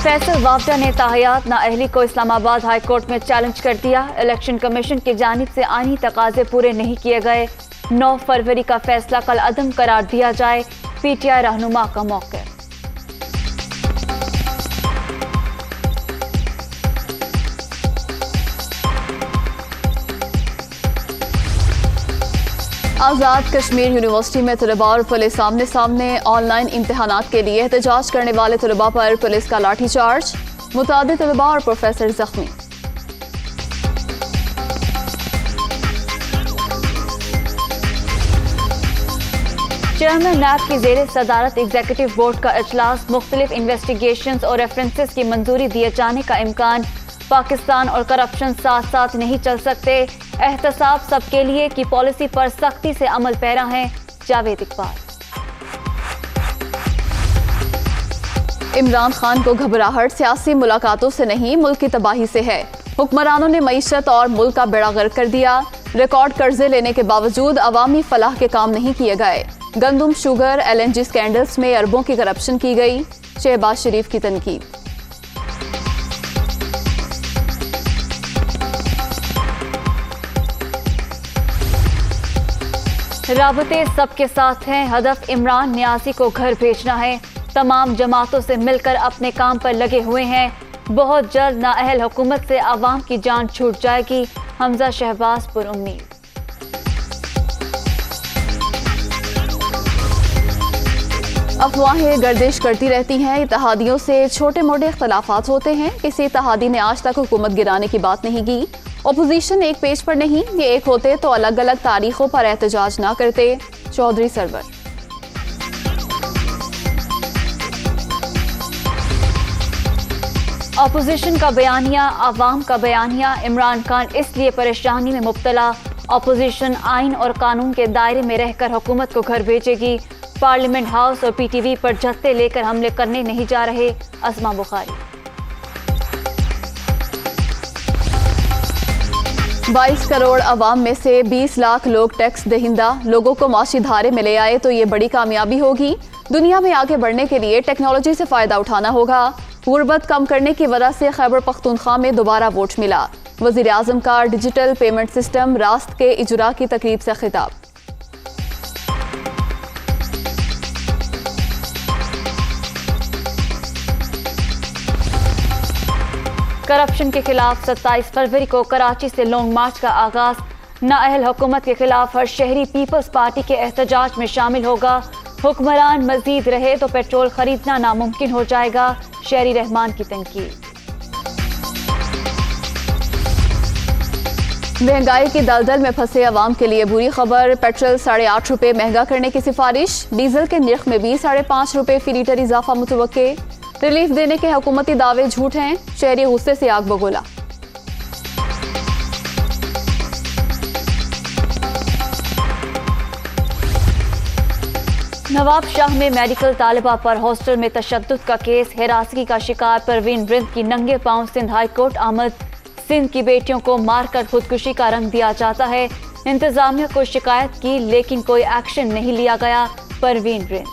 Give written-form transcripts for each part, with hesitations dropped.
फैसल वावडा ने ताहयात नाअहली को Islamabad high court में चैलेंज कर दिया। इलेक्शन कमीशन की जानिब से आईनी तकाजे पूरे नहीं किए गए। 9 फरवरी का फैसला कल अदम करार दिया जाए। PTI रहनुमा का मौक़िफ़। आज़ाद कश्मीर यूनिवर्सिटी में तलबा और पुलिस आमने सामने। ऑनलाइन इम्तहानात के लिए एहतजाज करने वाले तलबा पर पुलिस का लाठीचार्ज। मुतादिद तलबा और प्रोफेसर जख्मी। चेयरमैन नैब की ज़ेरे सदारत एग्जीक्यूटिव बोर्ड का इजलास। मुख्तलिफ इन्वेस्टिगेशंस और रेफरेंसेस की मंजूरी दिए जाने का इम्कान। पाकिस्तान और करप्शन साथ साथ नहीं चल सकते। एहतसाब सबके लिए की पॉलिसी पर सख्ती से अमल पैरा है। जावेद इकबाल। इमरान खान को घबराहट सियासी मुलाकातों से नहीं, मुल्क की तबाही से है। हुक्मरानों ने मईशत और मुल्क का बेड़ा गर्क कर दिया। रिकॉर्ड कर्जे लेने के बावजूद अवामी फलाह के काम नहीं किए गए। गंदम, शुगर, LNG स्कैंडल्स में अरबों की करप्शन की गई। शहबाज शरीफ की तनकीद। राबते सबके साथ हैं। हदफ इमरान न्यासी को घर भेजना है। तमाम जमातों से मिलकर अपने काम पर लगे हुए हैं। बहुत जल्द नाअहल हुकूमत से आवाम की जान छूट जाएगी। हमजा शहबाज पुरुम्मीद। अफवाहें गर्दिश करती रहती हैं। इत्तेहादियों से छोटे मोटे इख्तलाफात होते हैं। किसी इत्तेहादी ने आज तक हुकूमत गिराने की बात नहीं की। अपोजिशन एक पेज पर नहीं, ये एक होते तो अलग अलग तारीखों पर एहतजाज ना करते। चौधरी सरवर। अपोजिशन का बयानिया, आवाम का बयानिया। इमरान खान इसलिए परेशानी में मुब्तला। अपोजिशन आइन और कानून के दायरे में रहकर हुकूमत को घर भेजेगी। पार्लियामेंट हाउस और PTV पर जत्थे लेकर हमले करने नहीं जा रहे। अस्मा बुखारी। 22 करोड़ अवाम में से 20 लाख लोग टैक्स दहिंदा। लोगों को माशी धारे में ले आए तो ये बड़ी कामयाबी होगी। दुनिया में आगे बढ़ने के लिए टेक्नोलॉजी से फ़ायदा उठाना होगा। गुर्बत कम करने की वजह से खैबर पख्तूनख्वा में दोबारा वोट मिला। वज़ीर आज़म का डिजिटल पेमेंट सिस्टम रास्त के इजरा की तकरीब से खिताब। करप्शन के खिलाफ 27 फरवरी को कराची से लॉन्ग मार्च का आगाज। नाअहल हुकूमत के खिलाफ हर शहरी पीपल्स पार्टी के एहतजाज में शामिल होगा। हुक्मरान मजीद रहे तो पेट्रोल खरीदना नामुमकिन हो जाएगा। शहरी रहमान की तनकीद। महंगाई की दलदल में फंसे अवाम के लिए बुरी खबर। पेट्रोल 8.5 रुपये महंगा करने की सिफारिश। डीजल के निर्ख में भी 5.5 रुपये फी लीटर इजाफा मुतवक्के। रिलीफ देने के हुकूमती दावे झूठ हैं। शहरी गुस्से से आग बगोला। नवाब शाह में मेडिकल तालिबा पर हॉस्टल में तशद्दुद का केस। हिरासगी का शिकार परवीन रिंद की नंगे पांव सिंध हाई कोर्ट आमद। सिंध की बेटियों को मारकर खुदकुशी का रंग दिया जाता है। इंतजामिया को शिकायत की लेकिन कोई एक्शन नहीं लिया गया। परवीन रिंद।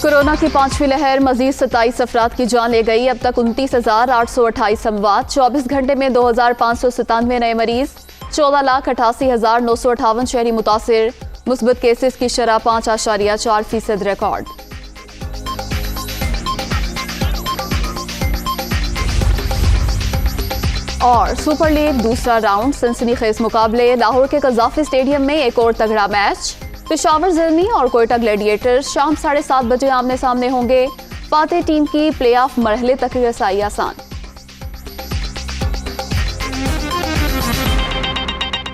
कोरोना की 5वीं लहर मजीद 27 अफराद की जान ले गई। अब तक 29,828 अमवात। 24 घंटे में 2,597 नए मरीज। 14,88,958 शहरी मुतासिर। मुस्बत केसेस की शरह 5.4% रिकॉर्ड। और सुपर लीग दूसरा राउंड सनसनीखेज मुकाबले। लाहौर के कज़ाफी स्टेडियम में एक और तगड़ा मैच। पेशावर ज़ल्मी और कोयटा ग्लैडिएटर्स शाम 7:30 बजे आमने सामने होंगे। फातेह टीम की प्लेऑफ मरहले तक रसाई आसान।